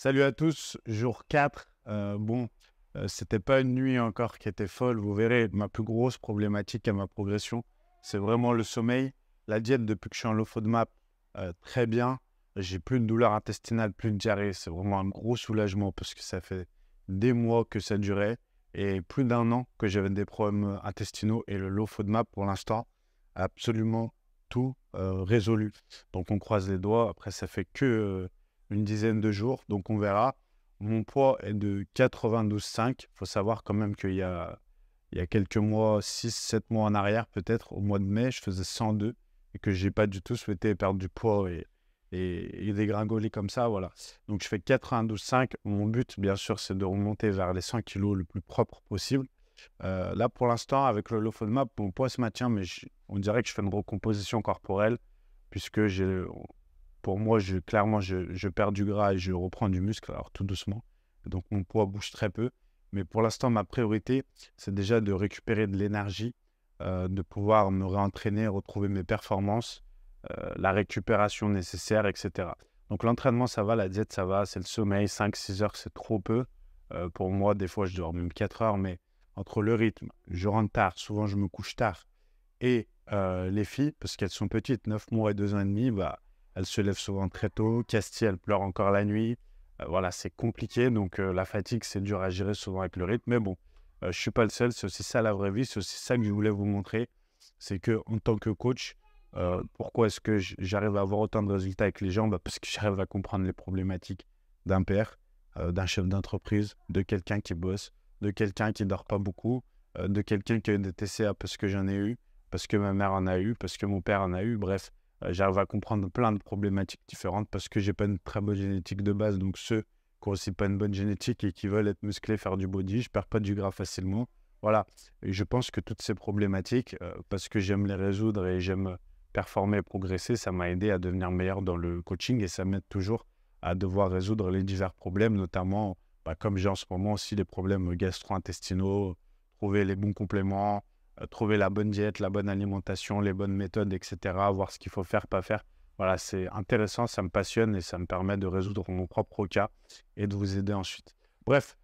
Salut à tous, jour 4. C'était pas une nuit encore qui était folle. Vous verrez, ma plus grosse problématique à ma progression, c'est vraiment le sommeil. La diète, depuis que je suis en low FODMAP, très bien. J'ai plus de douleur intestinale, plus de diarrhée. C'est vraiment un gros soulagement parce que ça fait des mois que ça durait et plus d'un an que j'avais des problèmes intestinaux et le low FODMAP, pour l'instant, a absolument tout résolu. Donc, on croise les doigts. Après, ça fait que une dizaine de jours, donc on verra. Mon poids est de 92,5. Il faut savoir quand même qu'il y a quelques mois, 6-7 mois en arrière, peut-être, au mois de mai, je faisais 102 et que je n'ai pas du tout souhaité perdre du poids et dégringoler comme ça, voilà. Donc je fais 92,5. Mon but, bien sûr, c'est de remonter vers les 100 kilos le plus propre possible. Là, pour l'instant, avec le low FODMAP, mon poids se maintient, mais on dirait que je fais une recomposition corporelle puisque pour moi, clairement, je perds du gras et je reprends du muscle, alors tout doucement. Donc, mon poids bouge très peu. Mais pour l'instant, ma priorité, c'est déjà de récupérer de l'énergie, de pouvoir me réentraîner, retrouver mes performances, la récupération nécessaire, etc. Donc, l'entraînement, ça va, la diète, ça va. C'est le sommeil, 5-6 heures, c'est trop peu. Pour moi, des fois, je dors même 4 heures, mais entre le rythme, je rentre tard, souvent je me couche tard, et les filles, parce qu'elles sont petites, 9 mois et 2 ans et demi, elles se lèvent souvent très tôt. Casti, elle pleure encore la nuit. Voilà, c'est compliqué. Donc, la fatigue, c'est dur à gérer souvent avec le rythme. Mais bon, je ne suis pas le seul. C'est aussi ça la vraie vie. C'est aussi ça que je voulais vous montrer. C'est qu'en tant que coach, pourquoi est-ce que j'arrive à avoir autant de résultats avec les gens? Parce que j'arrive à comprendre les problématiques d'un père, d'un chef d'entreprise, de quelqu'un qui bosse, de quelqu'un qui ne dort pas beaucoup, de quelqu'un qui a eu des TCA parce que j'en ai eu, parce que ma mère en a eu, parce que mon père en a eu. Bref, j'arrive à comprendre plein de problématiques différentes parce que j'ai pas une très bonne génétique de base. Donc, ceux qui n'ont aussi pas une bonne génétique et qui veulent être musclés, faire du body, je perds pas du gras facilement. Voilà. Et je pense que toutes ces problématiques, parce que j'aime les résoudre et j'aime performer et progresser, ça m'a aidé à devenir meilleur dans le coaching et ça m'aide toujours à devoir résoudre les divers problèmes, notamment, comme j'ai en ce moment aussi les problèmes gastro-intestinaux, trouver les bons compléments, trouver la bonne diète, la bonne alimentation, les bonnes méthodes, etc., voir ce qu'il faut faire, pas faire. Voilà, c'est intéressant, ça me passionne et ça me permet de résoudre mon propre cas et de vous aider ensuite. Bref,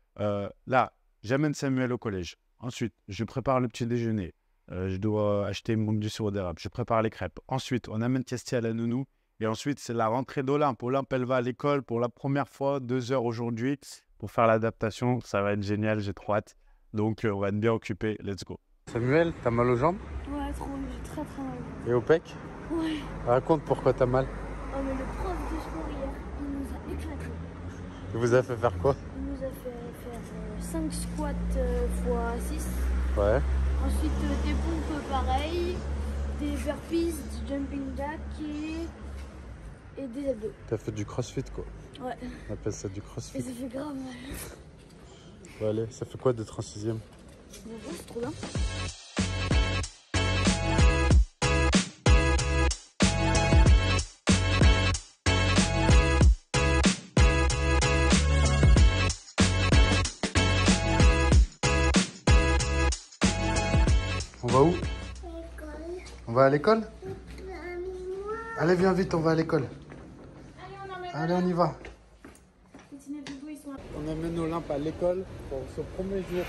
là, j'amène Samuel au collège. Ensuite, je prépare le petit déjeuner. Je dois acheter du sirop d'érable. Je prépare les crêpes. Ensuite, on amène Casti à la nounou. Et ensuite, c'est la rentrée d'Olympe. Olympe, elle va à l'école pour la première fois, 2 heures aujourd'hui, pour faire l'adaptation. Ça va être génial, j'ai trop hâte. Donc, on va être bien occupé. Let's go. Samuel, t'as mal aux jambes? Ouais, trop, j'ai très très mal. Et au pec? Ouais. Raconte pourquoi t'as mal. Oh, mais le prof de sport hier, il nous a éclaté. Il vous a fait faire quoi? Il nous a fait faire 5 squats x 6. Ouais. Ensuite, des pompes pareilles, des burpees, du jumping jack et des abdos. T'as fait du crossfit, quoi. Ouais. On appelle ça du Et crossfit. ça fait grave mal. Bon, allez, ça fait quoi d'être en 6e? C'est trop bien. On va où? On va à l'école? Allez, viens vite, on va à l'école. Allez, on y va. On amène Olympe à l'école pour ce premier jour.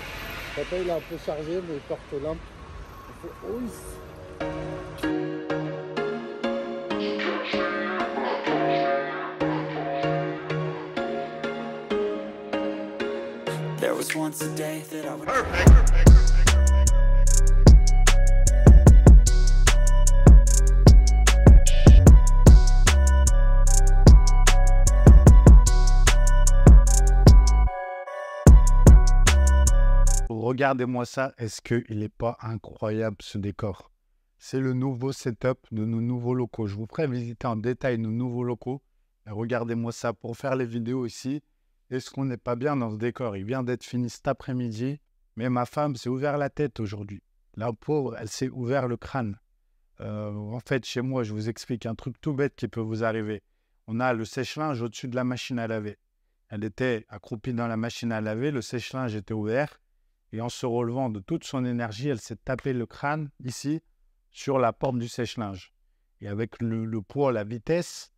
Papa, il est un peu chargé, mais il porte Olympe. On fait oui. There was once a day that I would... Regardez-moi ça, est-ce qu'il n'est pas incroyable ce décor? C'est le nouveau setup de nos nouveaux locaux. Je vous ferai visiter en détail nos nouveaux locaux. Et regardez-moi ça pour faire les vidéos ici. Est-ce qu'on n'est pas bien dans ce décor? Il vient d'être fini cet après-midi, mais ma femme s'est ouvert la tête aujourd'hui. La pauvre, elle s'est ouvert le crâne. En fait, chez moi, je vous explique un truc tout bête qui peut vous arriver. On a le sèche-linge au-dessus de la machine à laver. Elle était accroupie dans la machine à laver, le sèche-linge était ouvert. Et en se relevant de toute son énergie, elle s'est tapé le crâne, ici, sur la porte du sèche-linge. Et avec le poids, la vitesse,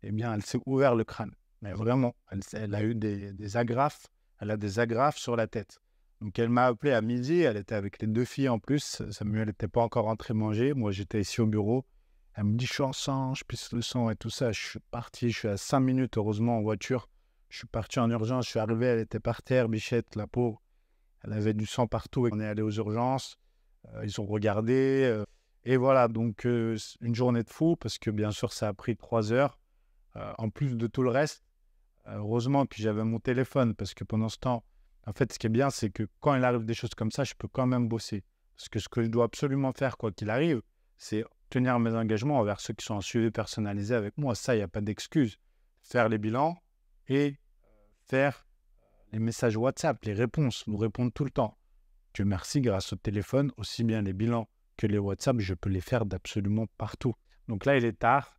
eh bien, elle s'est ouvert le crâne. Mais vraiment, elle a eu des agrafes. Elle a des agrafes sur la tête. Donc, elle m'a appelé à midi. Elle était avec les 2 filles en plus. Samuel n'était pas encore rentré manger. Moi, j'étais ici au bureau. Elle me dit, je suis en sang, je pisse le sang et tout ça. Je suis parti. Je suis à 5 minutes, heureusement, en voiture. Je suis parti en urgence. Je suis arrivé. Elle était par terre, Bichette, la pauvre. Elle avait du sang partout. Et on est allé aux urgences. Ils ont regardé. Et voilà, donc une journée de fou parce que bien sûr, ça a pris 3 heures. En plus de tout le reste, heureusement que j'avais mon téléphone parce que pendant ce temps, en fait, ce qui est bien, c'est que quand il arrive des choses comme ça, je peux quand même bosser. Parce que ce que je dois absolument faire, quoi qu'il arrive, c'est tenir mes engagements envers ceux qui sont en suivi personnalisé avec moi. Ça, il n'y a pas d'excuse. Faire les bilans et faire les messages WhatsApp, les réponses, nous répondre tout le temps. Dieu merci, grâce au téléphone, aussi bien les bilans que les WhatsApp, je peux les faire d'absolument partout. Donc là, il est tard.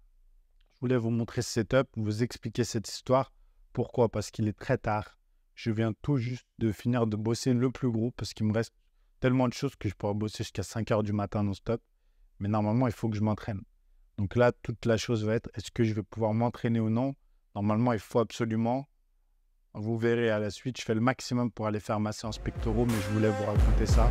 Je voulais vous montrer ce setup, vous expliquer cette histoire. Pourquoi? Parce qu'il est très tard. Je viens tout juste de finir de bosser le plus gros parce qu'il me reste tellement de choses que je pourrais bosser jusqu'à 5 heures du matin non-stop. Mais normalement, il faut que je m'entraîne. Donc là, toute la chose va être, est-ce que je vais pouvoir m'entraîner ou non? Normalement, il faut absolument. Vous verrez à la suite, je fais le maximum pour aller faire ma séance pectoraux, mais je voulais vous raconter ça.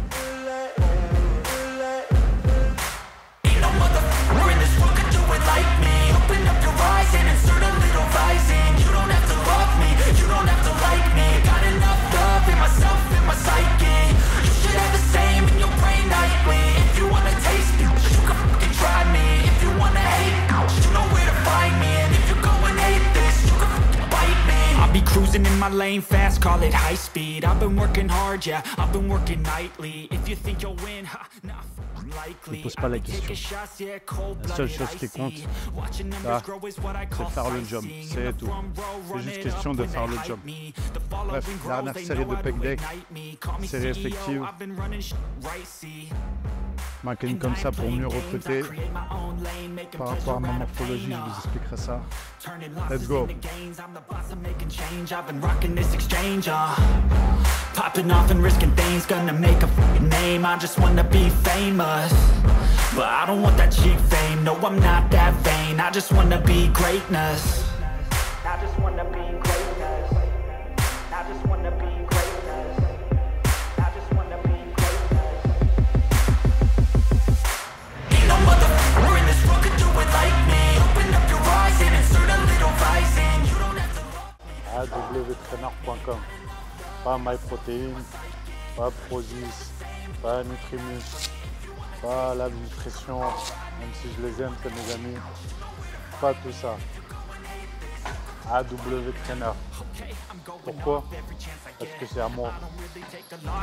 Be cruising in my lane fast, call it high speed. I've been working hard, yeah, I've been working nightly. If you think you'll win, ha, nah, Ne pose pas la question. La seule chose qui compte, là, c'est faire le job, c'est tout. C'est juste question de faire le job. Bref, dernière série de pec deck, série effective. Marquez comme ça pour mieux recruter. Par rapport à ma morphologie, je vous expliquerai ça. Let's go. Popping off and risking things, gonna make a name. I just wanna be famous, but I don't want that cheap fame. No, I'm not that vain. I just wanna be greatness. I just wanna be greatness. I just wanna be greatness. I just wanna be greatness. Ain't no motherfucker in this world could do it like me. Open up your eyes and insert a little rising. You don't have to love me. awtrainer.com. Pas MyProtein, pas Prozis, pas Nutrimus, pas la nutrition, même si je les aime, c'est mes amis. Pas tout ça. AWTrainer. Pourquoi? Parce que c'est à moi.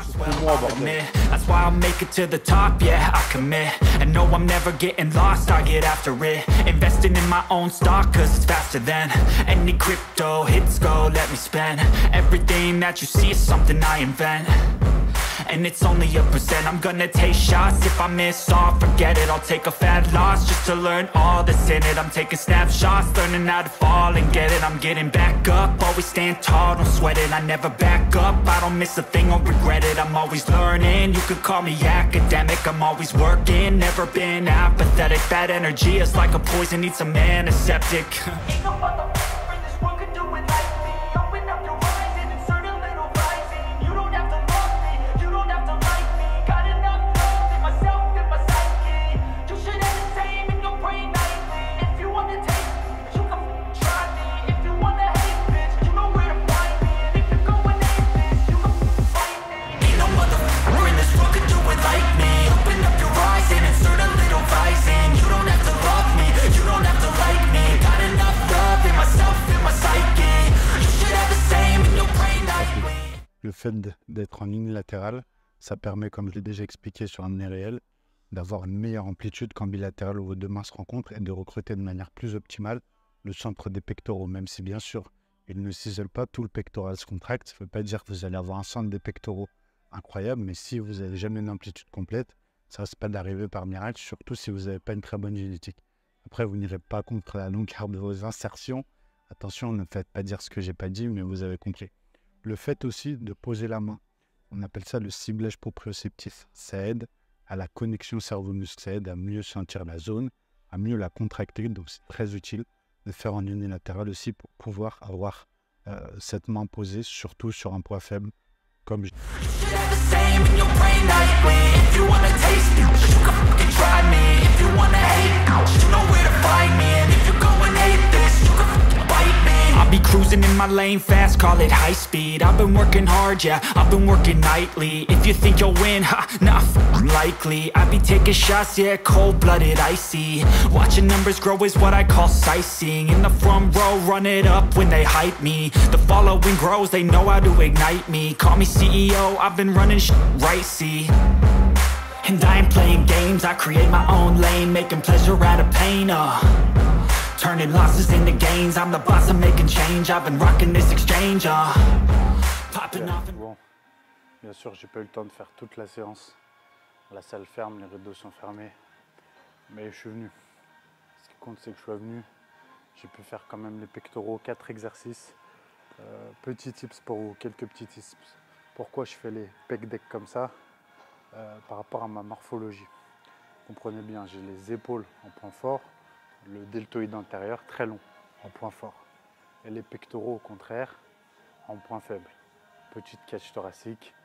C'est pour moi, bordel. That's why I'll make it to the top, yeah, I commit. And no, I'm never getting lost, I get after it. Investing in my own stock, cause it's faster than any crypto hits go, let me spend. Everything that you see is something I invent. And it's only a percent. I'm gonna take shots. If I miss all, forget it. I'll take a fat loss just to learn all that's in it. I'm taking snapshots, learning how to fall and get it. I'm getting back up, always stand tall, don't sweat it. I never back up, I don't miss a thing or regret it. I'm always learning, you could call me academic. I'm always working, never been apathetic. Bad energy is like a poison, need some antiseptic. Ain't no motherfucker in this world could do it like me. Open up your eyes and insert a little rising. You don't have to love me, you don't have to like me. Got enough love in myself, in my psyche. You should have the same in your brain nightly. If you wanna take me, you can try me. If you wanna hate, bitch, you know where to find me. And if you're going hate this, you can fight me. Ain't no motherfucker in this world could do it like me. Open up your eyes and insert a little rising. You don't have to love me, you don't have to like me. Got enough love in myself, in my psyche. You should have the same in your brain nightly. Le fait d'être en unilatéral, ça permet, comme je l'ai déjà expliqué sur un nez réel, d'avoir une meilleure amplitude qu'en bilatéral où vos deux mains se rencontrent et de recruter de manière plus optimale le centre des pectoraux, même si bien sûr, il ne s'isole pas, tout le pectoral se contracte. Ça ne veut pas dire que vous allez avoir un centre des pectoraux incroyable, mais si vous n'avez jamais une amplitude complète, ça ne risque pas d'arriver par miracle, surtout si vous n'avez pas une très bonne génétique. Après, vous n'irez pas contre la longueur de vos insertions. Attention, ne faites pas dire ce que j'ai pas dit, mais vous avez compris. Le fait aussi de poser la main, on appelle ça le ciblage proprioceptif. Ça aide à la connexion cerveau-muscle, ça aide à mieux sentir la zone, à mieux la contracter, donc c'est très utile. de faire en unilatéral aussi pour pouvoir avoir cette main posée, surtout sur un point faible comme je... I'll be cruising in my lane fast, call it high speed. I've been working hard, yeah, I've been working nightly. If you think you'll win, ha, nah, likely. I be taking shots, yeah, cold-blooded, icy. Watching numbers grow is what I call sightseeing. In the front row, run it up when they hype me. The following grows, they know how to ignite me. Call me CEO, I've been running right, see. And I ain't playing games, I create my own lane, making pleasure out of pain, turning losses into gains, I'm the boss, I'm making change. I've been rocking this exchange, popping off. Bon, bien sûr, j'ai pas eu le temps de faire toute la séance. La salle ferme, les rideaux sont fermés. Mais je suis venu. Ce qui compte, c'est que je sois venu. J'ai pu faire quand même les pectoraux, 4 exercices. Petits tips pour vous, quelques petits tips. Pourquoi je fais les pec deck comme ça par rapport à ma morphologie. Comprenez bien, j'ai les épaules en point fort, le deltoïde antérieur très long en point fort. Et les pectoraux au contraire en point faible. Petite cage thoracique,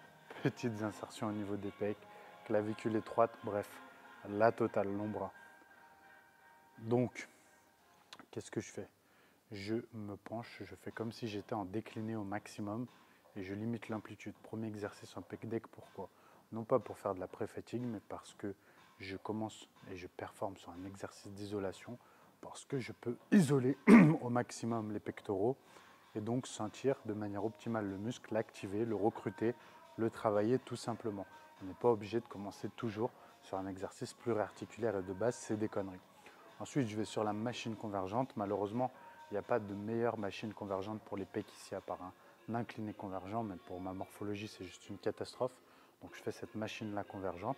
petites insertions au niveau des pecs, clavicule étroite, bref, la totale, long bras. Donc, qu'est-ce que je fais? Je me penche, je fais comme si j'étais en décliné au maximum et je limite l'amplitude. Premier exercice en pec deck, pourquoi? Non pas pour faire de la pré-fatigue, mais parce que je commence et je performe sur un exercice d'isolation, parce que je peux isoler au maximum les pectoraux et donc sentir de manière optimale le muscle, l'activer, le recruter, le travailler tout simplement. On n'est pas obligé de commencer toujours sur un exercice pluriarticulaire et de base, c'est des conneries. Ensuite, je vais sur la machine convergente. Malheureusement, il n'y a pas de meilleure machine convergente pour les pecs ici à part un incliné convergent, mais pour ma morphologie, c'est juste une catastrophe. Donc je fais cette machine-là convergente.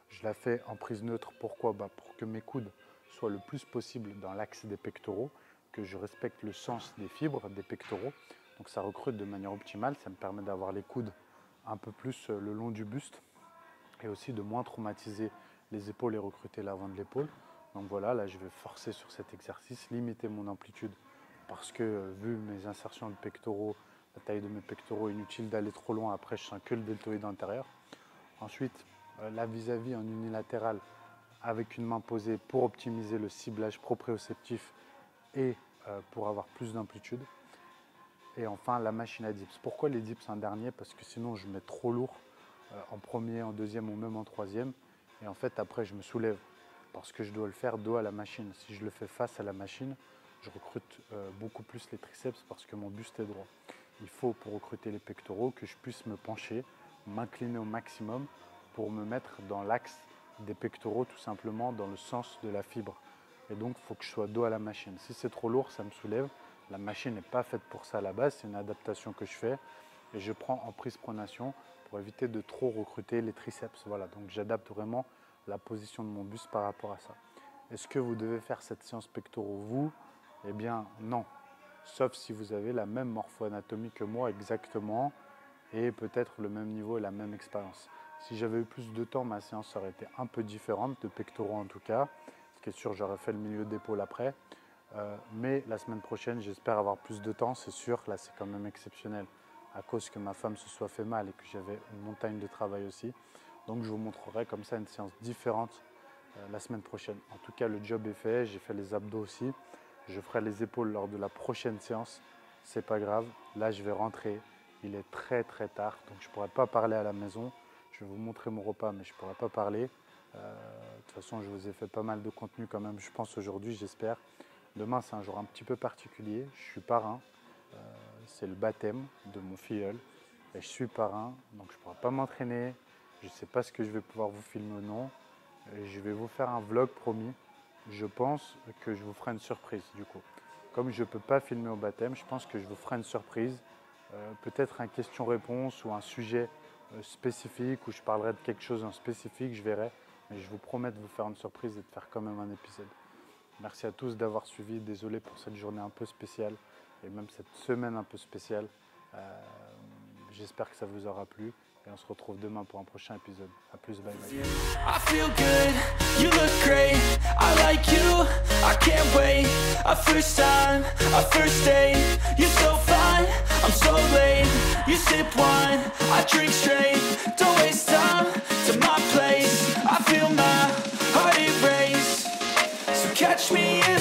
Je la fais en prise neutre. Pourquoi? Pour que mes coudes soient le plus possible dans l'axe des pectoraux, que je respecte le sens des fibres des pectoraux. Donc ça recrute de manière optimale. Ça me permet d'avoir les coudes un peu plus le long du buste et aussi de moins traumatiser les épaules et recruter l'avant de l'épaule. Donc voilà, là je vais forcer sur cet exercice, limiter mon amplitude parce que vu mes insertions de pectoraux, la taille de mes pectoraux, inutile d'aller trop loin, après je sens que le deltoïde antérieur. Ensuite, la vis-à-vis en unilatéral avec une main posée pour optimiser le ciblage proprioceptif et pour avoir plus d'amplitude. Et enfin la machine à dips. Pourquoi les dips en dernier? Parce que sinon je mets trop lourd en premier, en deuxième ou même en troisième. Et en fait après je me soulève parce que je dois le faire dos à la machine. Si je le fais face à la machine, je recrute beaucoup plus les triceps parce que mon buste est droit. Il faut, pour recruter les pectoraux, que je puisse me pencher, m'incliner au maximum pour me mettre dans l'axe des pectoraux, tout simplement dans le sens de la fibre. Et donc, il faut que je sois dos à la machine. Si c'est trop lourd, ça me soulève. La machine n'est pas faite pour ça à la base, c'est une adaptation que je fais. Et je prends en prise pronation pour éviter de trop recruter les triceps. Voilà, donc j'adapte vraiment la position de mon buste par rapport à ça. Est-ce que vous devez faire cette séance pectoraux, vous? Eh bien, non. Sauf si vous avez la même morpho-anatomie que moi exactement et peut-être le même niveau et la même expérience. Si j'avais eu plus de temps, ma séance aurait été un peu différente, de pectoraux en tout cas. Ce qui est sûr, j'aurais fait le milieu d'épaule après. Mais la semaine prochaine, j'espère avoir plus de temps, c'est sûr. Là, c'est quand même exceptionnel à cause que ma femme se soit fait mal et que j'avais une montagne de travail aussi. Donc, je vous montrerai comme ça une séance différente la semaine prochaine. En tout cas, le job est fait. J'ai fait les abdos aussi. Je ferai les épaules lors de la prochaine séance. C'est pas grave. Là, je vais rentrer. Il est très très tard, donc je ne pourrai pas parler à la maison. Je vais vous montrer mon repas, mais je ne pourrai pas parler. De toute façon, je vous ai fait pas mal de contenu quand même, je pense aujourd'hui, j'espère. Demain, c'est un jour un petit peu particulier. Je suis parrain. C'est le baptême de mon filleul. Et je suis parrain, donc je ne pourrai pas m'entraîner. Je ne sais pas ce que je vais pouvoir vous filmer ou non. Et je vais vous faire un vlog promis. Je pense que je vous ferai une surprise du coup. Comme je ne peux pas filmer au baptême, je pense que je vous ferai une surprise. Peut-être un question-réponse ou un sujet spécifique où je parlerai de quelque chose en spécifique, je verrai. Mais je vous promets de vous faire une surprise et de faire quand même un épisode. Merci à tous d'avoir suivi. Désolé pour cette journée un peu spéciale et même cette semaine un peu spéciale. J'espère que ça vous aura plu. Et on se retrouve demain pour un prochain épisode. À plus, bye bye. I feel good, you look great, I like you, I can't wait. A first time, a first date, you're so fine, I'm so late. You sip wine, I drink straight, don't waste time to my place. I feel my heart erase, so catch me if